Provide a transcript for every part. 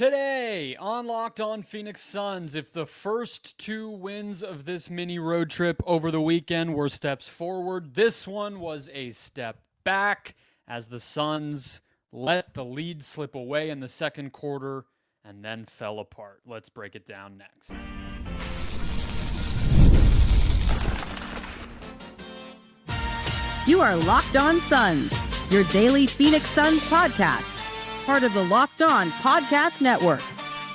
Today on Locked On Phoenix Suns, if the first two wins of this mini road trip over the weekend were steps forward, this one was a step back as the Suns let the lead slip away in the second quarter and then fell apart. Let's break it down next. You are Locked On Suns, your daily Phoenix Suns podcast. Part of the Locked On Podcast Network,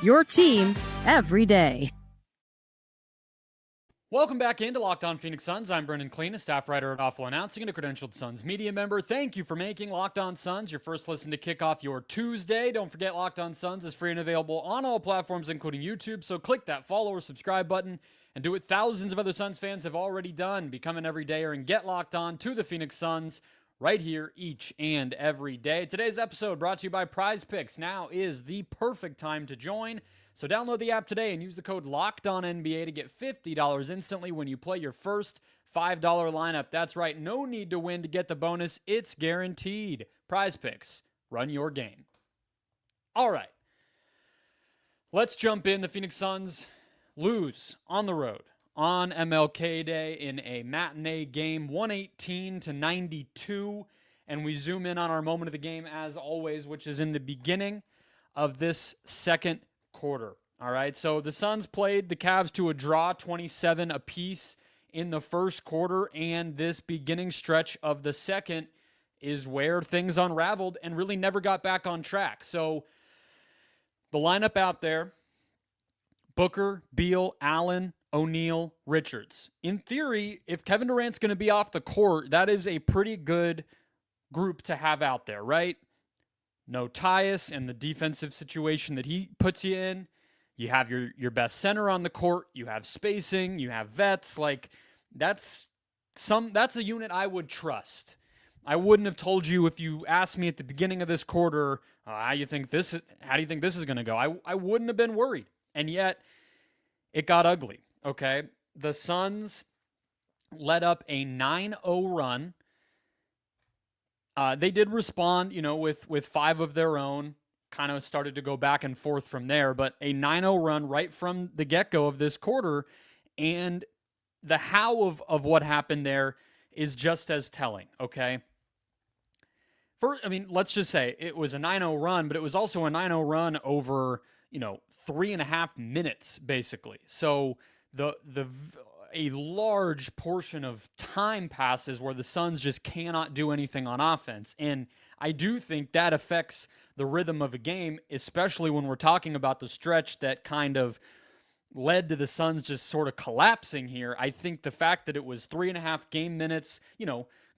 your team every day. Welcome back into Locked On Phoenix Suns. I'm Brendon Kleen, a staff writer at Awful Announcing and a credentialed Suns media member. Thank you for making Locked On Suns your first listen to kick off your Tuesday. Don't forget, Locked On Suns is free and available on all platforms, including YouTube, so click that follow or subscribe button and do what thousands of other Suns fans have already done. Become an everydayer and get locked on to the Phoenix Suns right here each and every day. Today's episode brought to you by Prize Picks. Now is the perfect time to join. So download the app today and use the code LOCKEDONNBA to get $50 instantly when you play your first $5 lineup. That's right, no need to win to get the bonus. It's guaranteed. Prize Picks, run your game. All right, let's jump in. The Phoenix Suns lose on the road on MLK Day in a matinee game, 118-92. And we zoom in on our moment of the game as always, which is in the beginning of this second quarter. All right, so the Suns played the Cavs to a draw, 27 apiece in the first quarter, and this beginning stretch of the second is where things unraveled and really never got back on track. So the lineup out there: Booker, Beal, Allen, O'Neal, Richards. In theory, if Kevin Durant's going to be off the court, that is a pretty good group to have out there, right? No Tyus and the defensive situation that he puts you in. You have your best center on the court. You have spacing. You have vets. Like, that's a unit I would trust. I wouldn't have told you if you asked me at the beginning of this quarter, how do you think this is going to go? I wouldn't have been worried. And yet, it got ugly. Okay, the Suns led up a 9-0 run. They did respond, with five of their own, kind of started to go back and forth from there, but a 9-0 run right from the get-go of this quarter, and the how of what happened there is just as telling, okay? Let's just say it was a 9-0 run, but it was also a 9-0 run over, 3.5 minutes, basically. So a large portion of time passes where the Suns just cannot do anything on offense. And I do think that affects the rhythm of a game, especially when we're talking about the stretch that kind of led to the Suns just sort of collapsing here. I think the fact that it was 3.5 game minutes,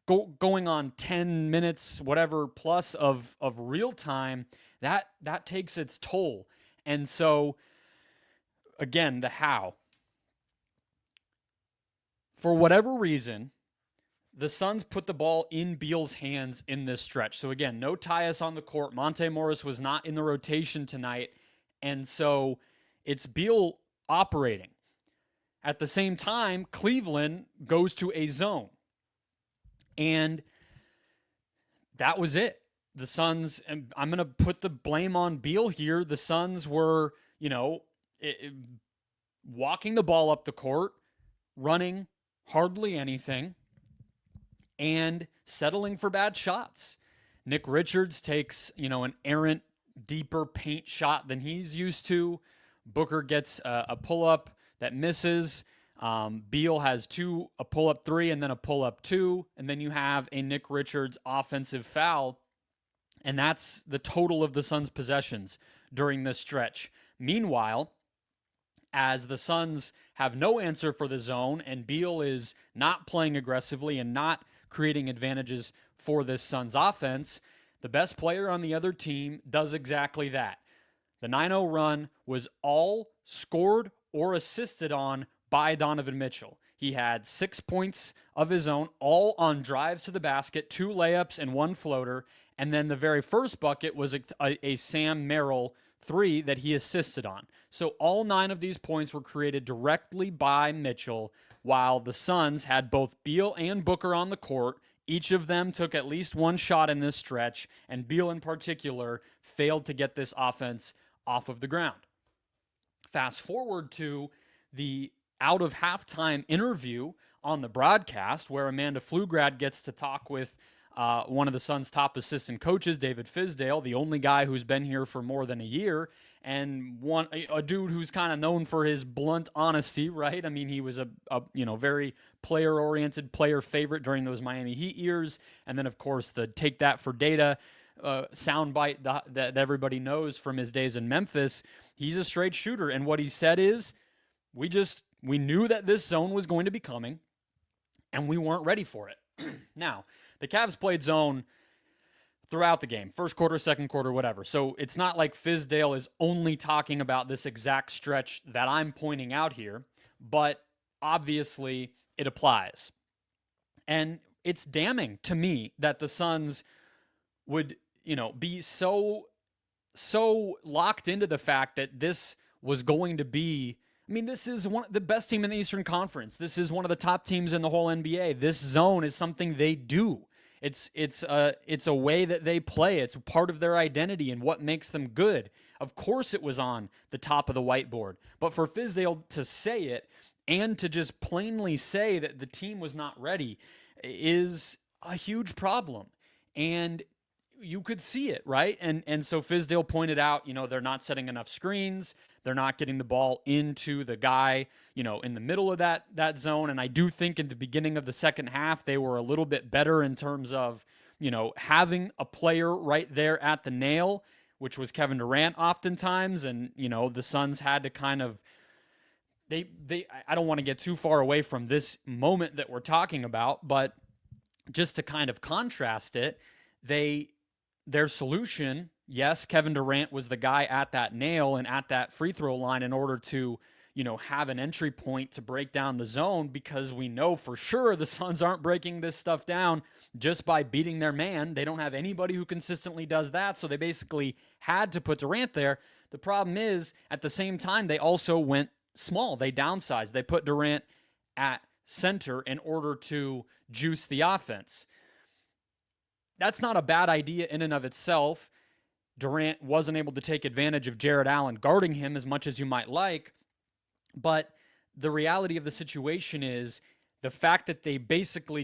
going on 10 minutes, whatever, plus of real time, that takes its toll. And so, again, the how. For whatever reason, the Suns put the ball in Beal's hands in this stretch. So again, no Tyus on the court. Monte Morris was not in the rotation tonight. And so it's Beal operating. At the same time, Cleveland goes to a zone. And that was it. The Suns, and I'm going to put the blame on Beal here. The Suns were, walking the ball up the court, running hardly anything, and settling for bad shots. Nick Richards takes, an errant, deeper paint shot than he's used to. Booker gets a pull-up that misses. Beal has a pull-up 3 and then a pull-up 2, and then you have a Nick Richards offensive foul, and that's the total of the Suns' possessions during this stretch. Meanwhile, as the Suns have no answer for the zone and Beal is not playing aggressively and not creating advantages for this Suns offense, the best player on the other team does exactly that. The 9-0 run was all scored or assisted on by Donovan Mitchell. He had 6 points of his own, all on drives to the basket, 2 layups and 1 floater, and then the very first bucket was a Sam Merrill 3 that he assisted on. So all 9 of these points were created directly by Mitchell, while the Suns had both Beal and Booker on the court. Each of them took at least one shot in this stretch, and Beal in particular failed to get this offense off of the ground. Fast forward to the out of halftime interview on the broadcast where Amanda Pflugrad gets to talk with one of the Suns' top assistant coaches, David Fizdale, the only guy who's been here for more than a year, and a dude who's kind of known for his blunt honesty, right? I mean, he was a very player-oriented, player favorite during those Miami Heat years, and then, of course, the take that for data soundbite that everybody knows from his days in Memphis. He's a straight shooter, and what he said is, we knew that this zone was going to be coming, and we weren't ready for it. Now, the Cavs played zone throughout the game, first quarter, second quarter, whatever. So it's not like Fizdale is only talking about this exact stretch that I'm pointing out here, but obviously it applies. And it's damning to me that the Suns would, be so locked into the fact that this was going to be, this is the best team in the Eastern Conference. This is one of the top teams in the whole NBA. This zone is something they do. It's a way that they play. It's part of their identity and what makes them good. Of course it was on the top of the whiteboard. But for Fizdale to say it and to just plainly say that the team was not ready is a huge problem. And you could see it, right? And so Fizdale pointed out, they're not setting enough screens. They're not getting the ball into the guy, in the middle of that zone. And I do think in the beginning of the second half, they were a little bit better in terms of, having a player right there at the nail, which was Kevin Durant oftentimes. And, the Suns had to kind of, I don't want to get too far away from this moment that we're talking about, but just to kind of contrast it, their solution, yes, Kevin Durant was the guy at that nail and at that free throw line in order to, have an entry point to break down the zone, because we know for sure the Suns aren't breaking this stuff down just by beating their man. They don't have anybody who consistently does that, so they basically had to put Durant there. The problem is, at the same time, they also went small. They downsized. They put Durant at center in order to juice the offense. That's not a bad idea in and of itself. Durant wasn't able to take advantage of Jared Allen guarding him as much as you might like, but the reality of the situation is the fact that they basically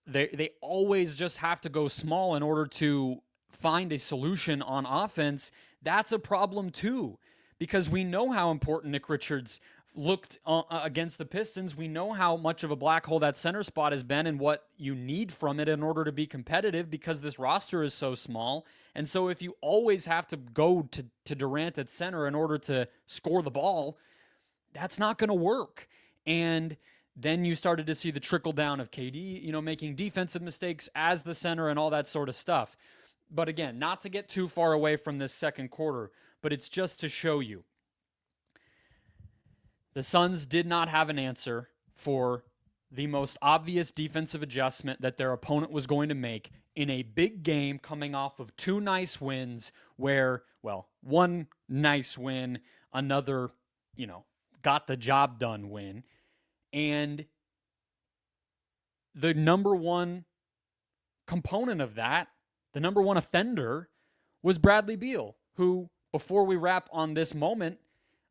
they always just have to go small in order to find a solution on offense. That's a problem too, because we know how important Nick Richards looked against the Pistons. We know how much of a black hole that center spot has been and what you need from it in order to be competitive, because this roster is so small. And so if you always have to go to Durant at center in order to score the ball, that's not going to work. And then you started to see the trickle down of KD, making defensive mistakes as the center and all that sort of stuff. But again, not to get too far away from this second quarter, but it's just to show you, the Suns did not have an answer for the most obvious defensive adjustment that their opponent was going to make in a big game coming off of two nice wins where, one nice win, another, got the job done win. And the number one component of that, the number one offender, was Bradley Beal, who, before we wrap on this moment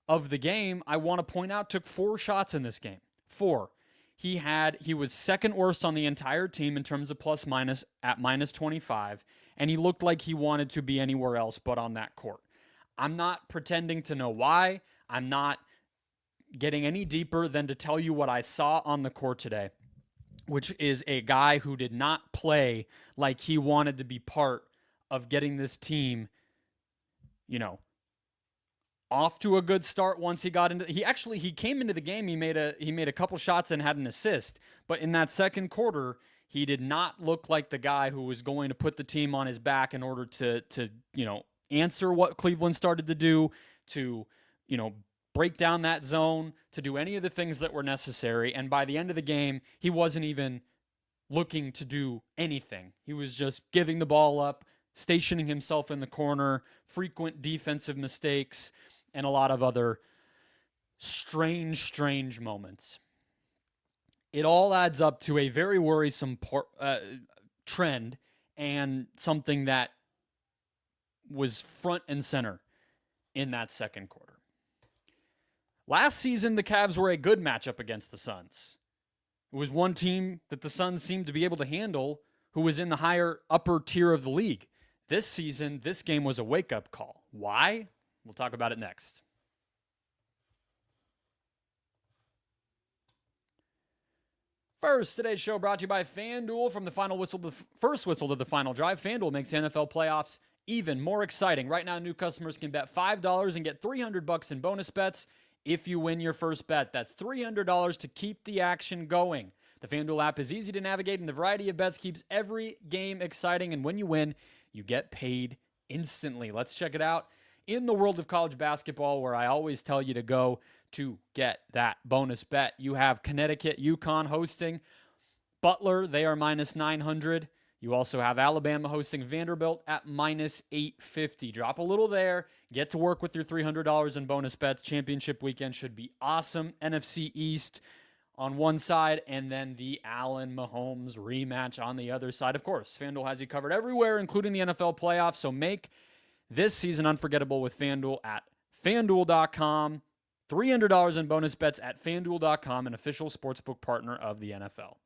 of the game, I want to point out, took 4 shots in this game. 4. He was second worst on the entire team in terms of plus minus at minus 25, and he looked like he wanted to be anywhere else but on that court. I'm not pretending to know why. I'm not getting any deeper than to tell you what I saw on the court today, which is a guy who did not play like he wanted to be part of getting this team, off to a good start. Once he got into, he came into the game, he made a couple shots and had an assist, but in that second quarter, he did not look like the guy who was going to put the team on his back in order to answer what Cleveland started to do, to break down that zone, to do any of the things that were necessary. And by the end of the game, he wasn't even looking to do anything. He was just giving the ball up, stationing himself in the corner, frequent defensive mistakes, and a lot of other strange moments. It all adds up to a very worrisome trend, and something that was front and center in that second quarter. Last season, the Cavs were a good matchup against the Suns. It was one team that the Suns seemed to be able to handle who was in the higher upper tier of the league. This season, this game was a wake-up call. Why? We'll talk about it next. First, today's show brought to you by FanDuel. From the final whistle to the first whistle to the final drive, FanDuel makes the NFL playoffs even more exciting. Right now, new customers can bet $5 and get $300 in bonus bets if you win your first bet. That's $300 to keep the action going. The FanDuel app is easy to navigate, and the variety of bets keeps every game exciting. And when you win, you get paid instantly. Let's check it out. In the world of college basketball, where I always tell you to go to get that bonus bet, you have Connecticut, UConn hosting Butler. They are minus 900. You also have Alabama hosting Vanderbilt at minus 850. Drop a little there. Get to work with your $300 in bonus bets. Championship weekend should be awesome. NFC East on one side, and then the Allen Mahomes rematch on the other side. Of course, FanDuel has you covered everywhere, including the NFL playoffs. So make this season unforgettable with FanDuel at FanDuel.com. $300 in bonus bets at FanDuel.com, an official sportsbook partner of the NFL.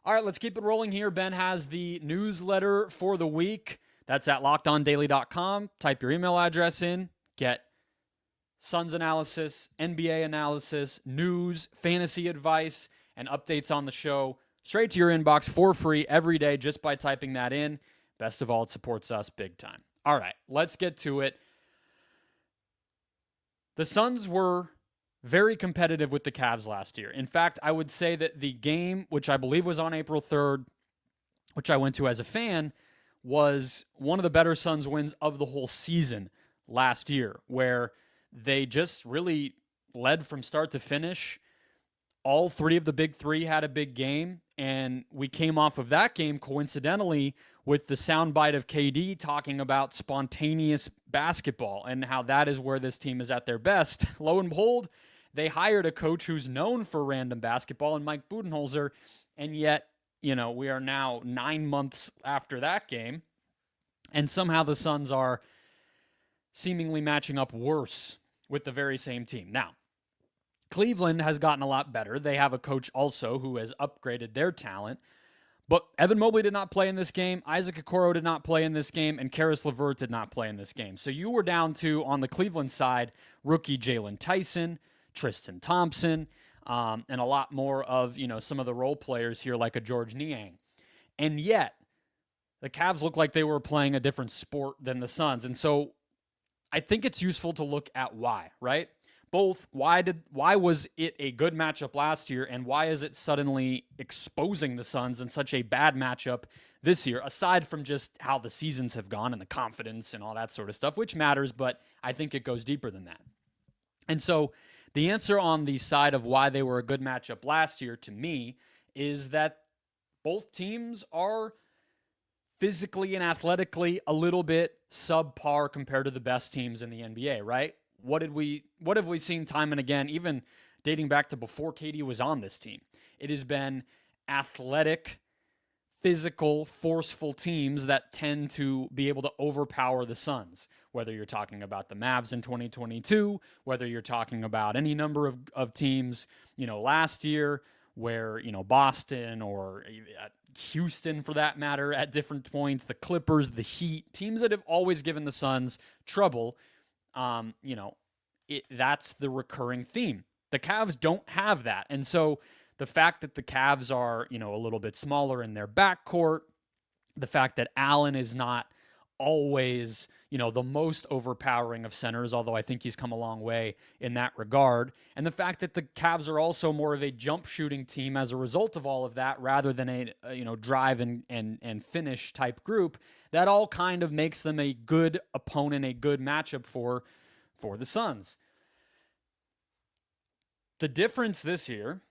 All right, let's keep it rolling here. Ben has the newsletter for the week. That's at LockedOnDaily.com. Type your email address in. Get Suns analysis, NBA analysis, news, fantasy advice, and updates on the show straight to your inbox for free every day just by typing that in. Best of all, it supports us big time. All right, let's get to it. The Suns were very competitive with the Cavs last year. In fact, I would say that the game, which I believe was on April 3rd, which I went to as a fan, was one of the better Suns wins of the whole season last year, where they just really led from start to finish. All three of the big three had a big game, and we came off of that game, coincidentally, with the soundbite of KD talking about spontaneous basketball and how that is where this team is at their best. Lo and behold, they hired a coach who's known for random basketball in Mike Budenholzer, and yet, we are now 9 months after that game, and somehow the Suns are seemingly matching up worse with the very same team. Now, Cleveland has gotten a lot better. They have a coach also who has upgraded their talent. But Evan Mobley did not play in this game. Isaac Okoro did not play in this game. And Karis LeVert did not play in this game. So you were down to, on the Cleveland side, rookie Jalen Tyson, Tristan Thompson, and a lot more of, some of the role players here like a George Niang. And yet, the Cavs looked like they were playing a different sport than the Suns. And so I think it's useful to look at why, right? Both, why was it a good matchup last year, and why is it suddenly exposing the Suns in such a bad matchup this year, aside from just how the seasons have gone and the confidence and all that sort of stuff, which matters, but I think it goes deeper than that. And so the answer on the side of why they were a good matchup last year, to me, is that both teams are physically and athletically a little bit subpar compared to the best teams in the NBA, right? What have we seen time and again, even dating back to before KD was on this team? It has been athletic, physical, forceful teams that tend to be able to overpower the Suns, whether you're talking about the Mavs in 2022, whether you're talking about any number of teams, last year where, Boston or Houston, for that matter, at different points, the Clippers, the Heat, teams that have always given the Suns trouble. That's the recurring theme. The Cavs don't have that. And so the fact that the Cavs are, a little bit smaller in their backcourt, the fact that Allen is not always, the most overpowering of centers, although I think he's come a long way in that regard, and the fact that the Cavs are also more of a jump shooting team as a result of all of that, rather than a drive and finish type group, that all kind of makes them a good opponent, a good matchup for the Suns. The difference this year,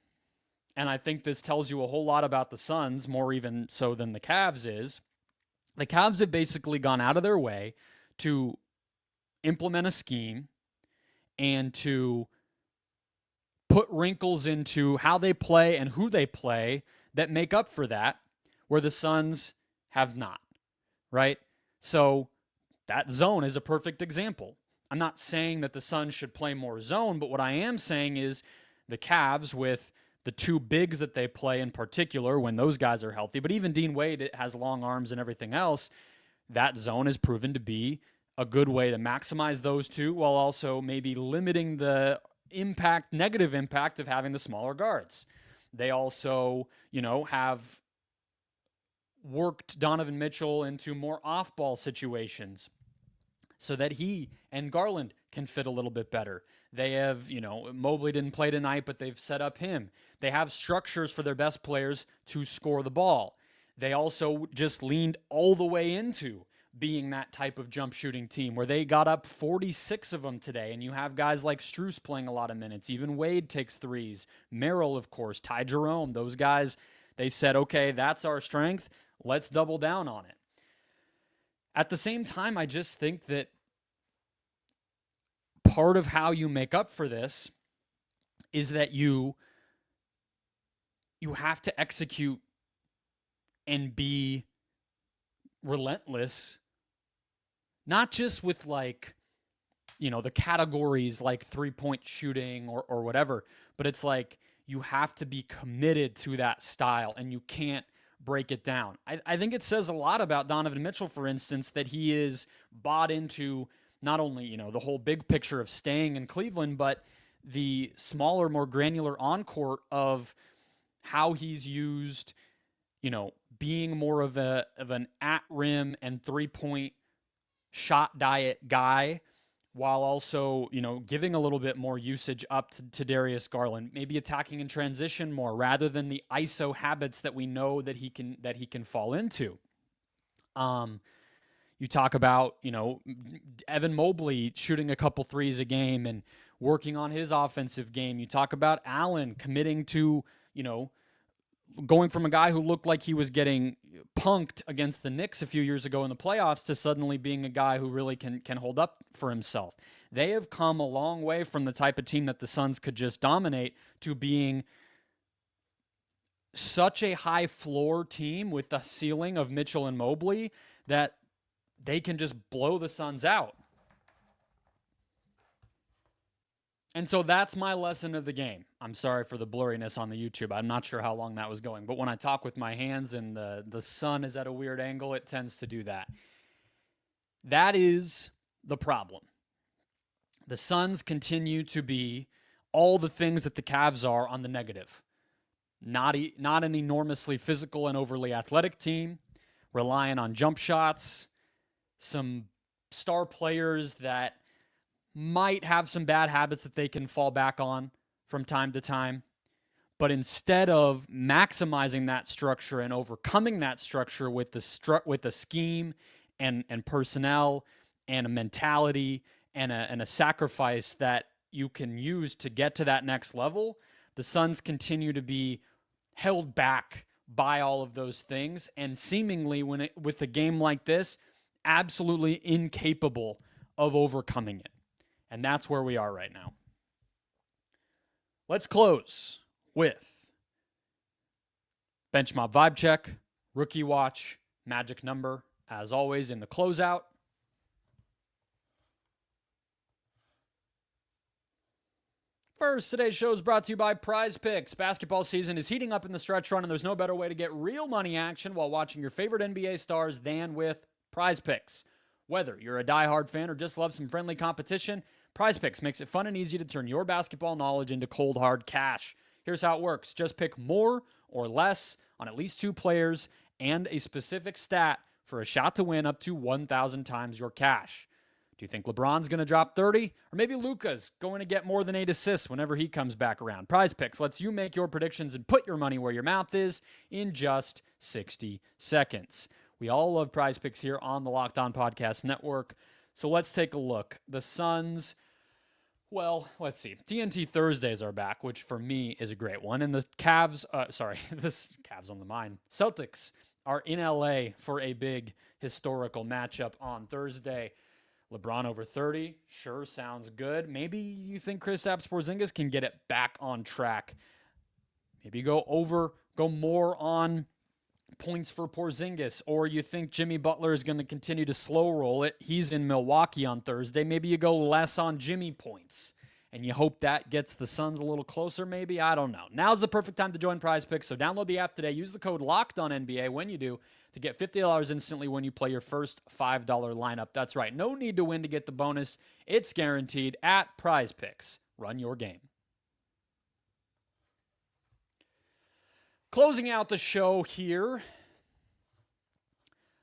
and I think this tells you a whole lot about the Suns, more even so than the Cavs, is the Cavs have basically gone out of their way to implement a scheme and to put wrinkles into how they play and who they play that make up for that, where the Suns have not, right? So that zone is a perfect example. I'm not saying that the Suns should play more zone, but what I am saying is the Cavs, with the two bigs that they play in particular, when those guys are healthy, but even Dean Wade has long arms and everything else, that zone has proven to be a good way to maximize those two while also maybe limiting the negative impact of having the smaller guards. They also, have worked Donovan Mitchell into more off-ball situations so that he and Garland can fit a little bit better. They have, Mobley didn't play tonight, but they've set up him. They have structures for their best players to score the ball. They also just leaned all the way into being that type of jump shooting team where they got up 46 of them today, and you have guys like Strus playing a lot of minutes. Even Wade takes threes. Merrill, of course, Ty Jerome, those guys, they said, okay, that's our strength. Let's double down on it. At the same time, I just think that part of how you make up for this is that you have to execute and be relentless, not just with the categories like 3-point shooting or whatever, but it's like you have to be committed to that style and you can't break it down. I think it says a lot about Donovan Mitchell, for instance, that he is bought into not only, the whole big picture of staying in Cleveland, but the smaller, more granular on-court of how he's used, being more of an at-rim and 3-point shot diet guy, while also, giving a little bit more usage up to Darius Garland, maybe attacking in transition more rather than the ISO habits that we know that he can fall into. You talk about, Evan Mobley shooting a couple threes a game and working on his offensive game. You talk about Allen committing to, going from a guy who looked like he was getting punked against the Knicks a few years ago in the playoffs to suddenly being a guy who really can hold up for himself. They have come a long way from the type of team that the Suns could just dominate to being such a high floor team with the ceiling of Mitchell and Mobley that they can just blow the Suns out. And so that's my lesson of the game. I'm sorry for the blurriness on the YouTube. I'm not sure how long that was going. But when I talk with my hands and the sun is at a weird angle, it tends to do that. That is the problem. The Suns continue to be all the things that the Cavs are on the negative. Not an enormously physical and overly athletic team, relying on jump shots, some star players that might have some bad habits that they can fall back on from time to time. But instead of maximizing that structure and overcoming that structure with the scheme and personnel and a mentality and a sacrifice that you can use to get to that next level, the Suns continue to be held back by all of those things, and seemingly with a game like this, absolutely incapable of overcoming it. And that's where we are right now. Let's close with Bench Mob Vibe Check, Rookie Watch, Magic Number, as always in the closeout. First, today's show is brought to you by Prize Picks. Basketball season is heating up in the stretch run, and there's no better way to get real money action while watching your favorite NBA stars than with Prize Picks. Whether you're a diehard fan or just love some friendly competition, Prize Picks makes it fun and easy to turn your basketball knowledge into cold, hard cash. Here's how it works. Just pick more or less on at least 2 players and a specific stat for a shot to win up to 1,000 times your cash. Do you think LeBron's going to drop 30? Or maybe Luka's going to get more than 8 assists whenever he comes back around? Prize Picks lets you make your predictions and put your money where your mouth is in just 60 seconds. We all love Prize Picks here on the Locked On Podcast Network. So let's take a look. The Suns, well, let's see. TNT Thursdays are back, which for me is a great one. And the Cavs on the mind. Celtics are in LA for a big historical matchup on Thursday. LeBron over 30, sure, sounds good. Maybe you think Kristaps Porzingis can get it back on track. Maybe go more on points for Porzingis, or you think Jimmy Butler is going to continue to slow roll it. He's in Milwaukee on Thursday. Maybe you go less on Jimmy points, and you hope that gets the Suns a little closer maybe. I don't know. Now's the perfect time to join Prize Picks, so download the app today. Use the code LOCKEDONNBA when you do to get $50 instantly when you play your first $5 lineup. That's right. No need to win to get the bonus. It's guaranteed at Prize Picks. Run your game. Closing out the show here,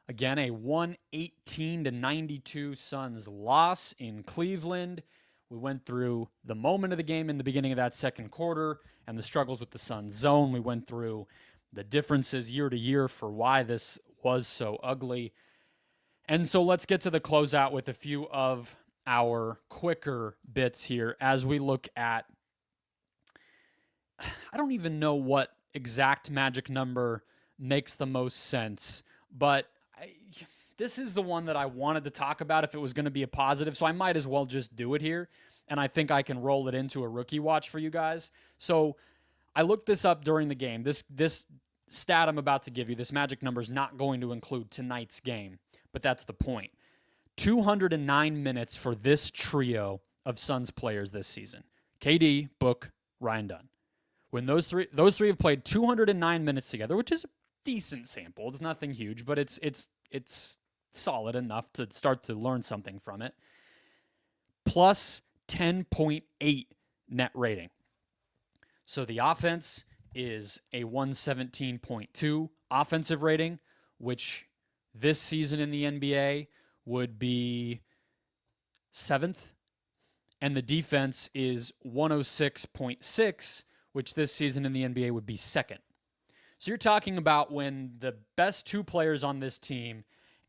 again, a 118-92 Suns loss in Cleveland. We went through the moment of the game in the beginning of that second quarter and the struggles with the Suns zone. We went through the differences year to year for why this was so ugly. And so let's get to the closeout with a few of our quicker bits here as we look at, I don't even know what exact magic number makes the most sense, but this is the one that I wanted to talk about if it was going to be a positive, so I might as well just do it here, and I think I can roll it into a rookie watch for you guys. So I looked this up during the game. This stat I'm about to give you, this magic number, is not going to include tonight's game, but that's the point. 209 minutes for this trio of Suns players this season. KD, Book, Ryan Dunn. When those three have played 209 minutes together, which is a decent sample. It's nothing huge, but it's solid enough to start to learn something from it. Plus 10.8 net rating. So the offense is a 117.2 offensive rating, which this season in the NBA would be 7th. And the defense is 106.6, which this season in the NBA would be 2nd. So you're talking about when the best two players on this team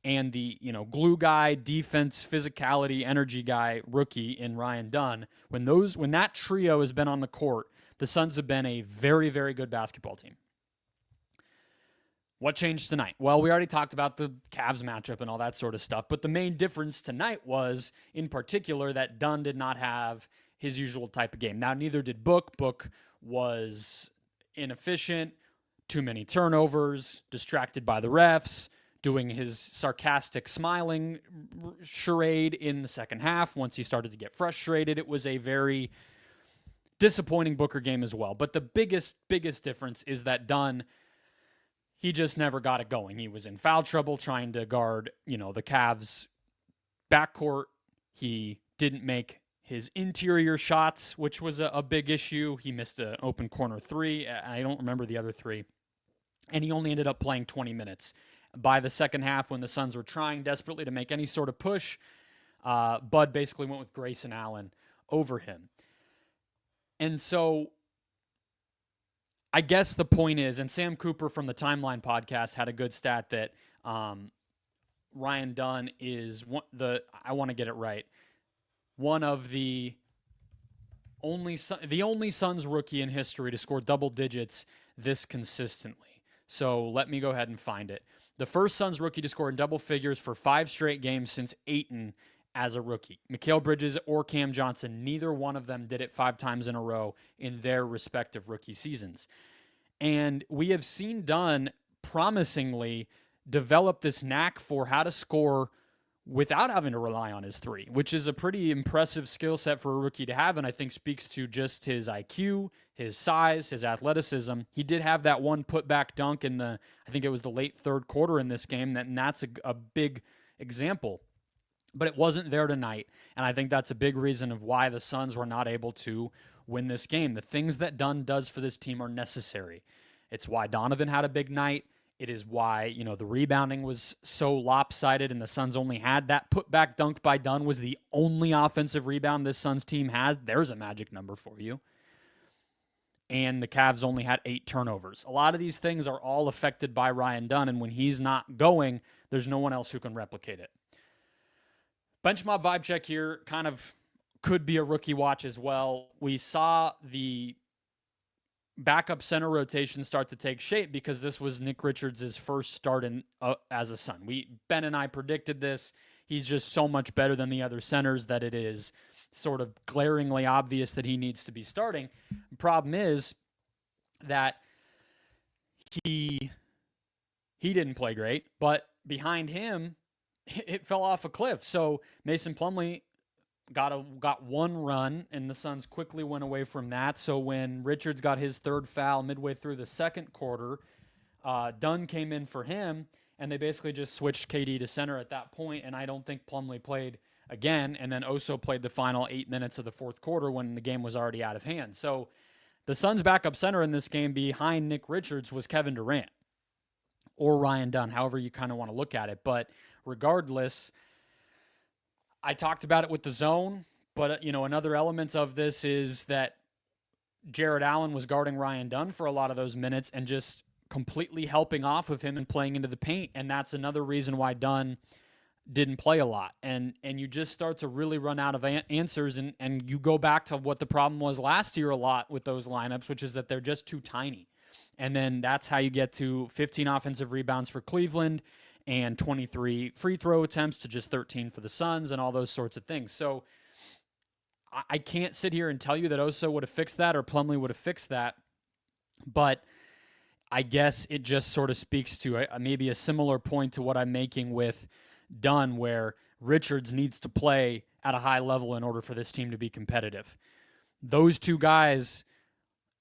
and the, glue guy, defense, physicality, energy guy, rookie in Ryan Dunn, when that trio has been on the court, the Suns have been a very, very good basketball team. What changed tonight? Well, we already talked about the Cavs matchup and all that sort of stuff, but the main difference tonight was, in particular, that Dunn did not have his usual type of game. Now, neither did Book. Book was inefficient, too many turnovers, distracted by the refs, doing his sarcastic smiling charade in the second half. Once he started to get frustrated, it was a very disappointing Booker game as well. But the biggest difference is that Dunn, he just never got it going. He was in foul trouble trying to guard, the Cavs backcourt. He didn't make his interior shots, which was a big issue. He missed an open corner three. I don't remember the other three. And he only ended up playing 20 minutes. By the second half, when the Suns were trying desperately to make any sort of push, Bud basically went with Grayson Allen over him. And so I guess the point is, and Sam Cooper from the Timeline podcast had a good stat that Ryan Dunn is I want to get it right, one of the only Suns rookie in history to score double digits this consistently. So let me go ahead and find it. The first Suns rookie to score in double figures for 5 straight games since Ayton as a rookie. Mikal Bridges or Cam Johnson, neither one of them did it 5 times in a row in their respective rookie seasons. And we have seen Dunn promisingly develop this knack for how to score without having to rely on his three, which is a pretty impressive skill set for a rookie to have, and I think speaks to just his IQ, his size, his athleticism. He did have that one putback dunk in I think it was the late third quarter in this game, and that's a big example. But it wasn't there tonight, and I think that's a big reason of why the Suns were not able to win this game. The things that Dunn does for this team are necessary. It's why Donovan had a big night. It is why, the rebounding was so lopsided and the Suns only had that putback dunk by Dunn was the only offensive rebound this Suns team has. There's a magic number for you. And the Cavs only had 8 turnovers. A lot of these things are all affected by Ryan Dunn, and when he's not going, there's no one else who can replicate it. Bench mob vibe check here kind of could be a rookie watch as well. We saw the backup center rotation start to take shape because this was Nick Richards' first start as a Sun. Ben and I predicted this. He's just so much better than the other centers that it is sort of glaringly obvious that he needs to be starting. The problem is that he He didn't play great, but behind him, it fell off a cliff. So Mason Plumlee got one run, and the Suns quickly went away from that. So when Richards got his third foul midway through the second quarter, Dunn came in for him, and they basically just switched KD to center at that point, and I don't think Plumlee played again, and then Oso played the final 8 minutes of the fourth quarter when the game was already out of hand. So the Suns' backup center in this game behind Nick Richards was Kevin Durant or Ryan Dunn, however you kind of want to look at it. But regardless, I talked about it with the zone, but another element of this is that Jared Allen was guarding Ryan Dunn for a lot of those minutes and just completely helping off of him and playing into the paint. And that's another reason why Dunn didn't play a lot. And you just start to really run out of answers, and you go back to what the problem was last year a lot with those lineups, which is that they're just too tiny. And then that's how you get to 15 offensive rebounds for Cleveland and 23 free throw attempts to just 13 for the Suns and all those sorts of things. So I can't sit here and tell you that Oso would have fixed that or Plumlee would have fixed that, but I guess it just sort of speaks to maybe a similar point to what I'm making with Dunn, where Richards needs to play at a high level in order for this team to be competitive. Those two guys,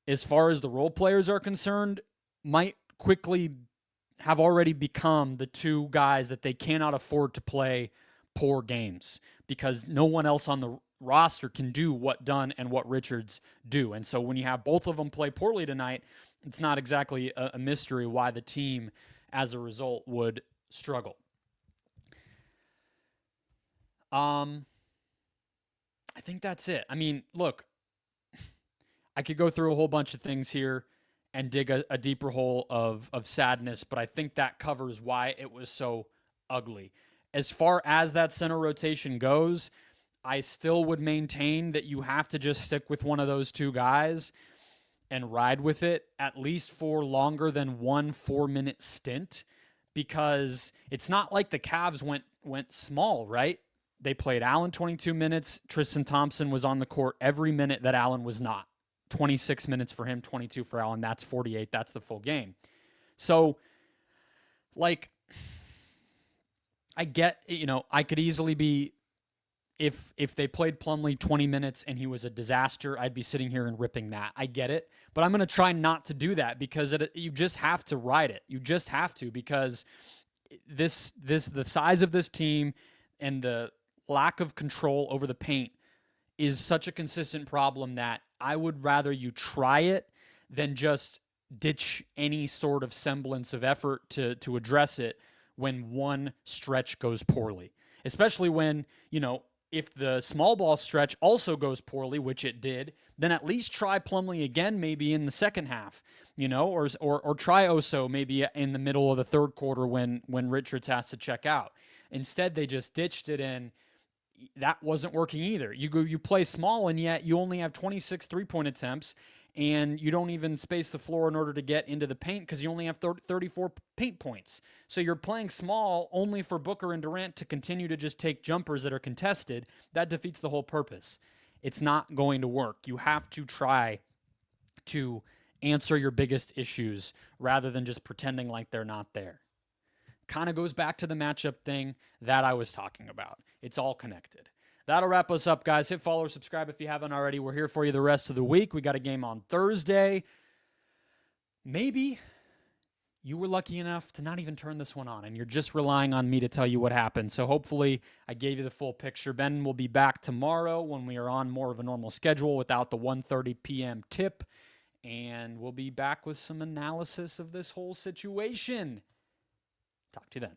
as far as the role players are concerned, might quickly have already become the two guys that they cannot afford to play poor games, because no one else on the roster can do what Dunn and what Richards do. And so when you have both of them play poorly tonight, it's not exactly a mystery why the team, as a result, would struggle. I think that's it. I mean, look, I could go through a whole bunch of things here and dig a deeper hole of sadness, but I think that covers why it was so ugly. As far as that center rotation goes, I still would maintain that you have to just stick with one of those two guys and ride with it at least for longer than 1 4-minute stint, because it's not like the Cavs went small, right? They played Allen 22 minutes. Tristan Thompson was on the court every minute that Allen was not. 26 minutes for him, 22 for Allen. That's 48. That's the full game. So, I get, I could easily be, if they played Plumlee 20 minutes and he was a disaster, I'd be sitting here and ripping that. I get it. But I'm going to try not to do that, because you just have to ride it. You just have to, because the size of this team and the lack of control over the paint is such a consistent problem that I would rather you try it than just ditch any sort of semblance of effort to address it when one stretch goes poorly. Especially when, if the small ball stretch also goes poorly, which it did, then at least try Plumlee again maybe in the second half, or try Oso maybe in the middle of the third quarter when Richards has to check out. Instead, they just ditched it, and that wasn't working either. You play small, and yet you only have 26 three-point attempts, and you don't even space the floor in order to get into the paint because you only have 34 paint points. So you're playing small only for Booker and Durant to continue to just take jumpers that are contested. That defeats the whole purpose. It's not going to work. You have to try to answer your biggest issues rather than just pretending like they're not there. Kind of goes back to the matchup thing that I was talking about. It's all connected. That'll wrap us up, guys. Hit follow or subscribe if you haven't already. We're here for you the rest of the week. We got a game on Thursday. Maybe you were lucky enough to not even turn this one on, and you're just relying on me to tell you what happened. So hopefully I gave you the full picture. Ben will be back tomorrow when we are on more of a normal schedule without the 1:30 p.m. tip, and we'll be back with some analysis of this whole situation. Talk to you then.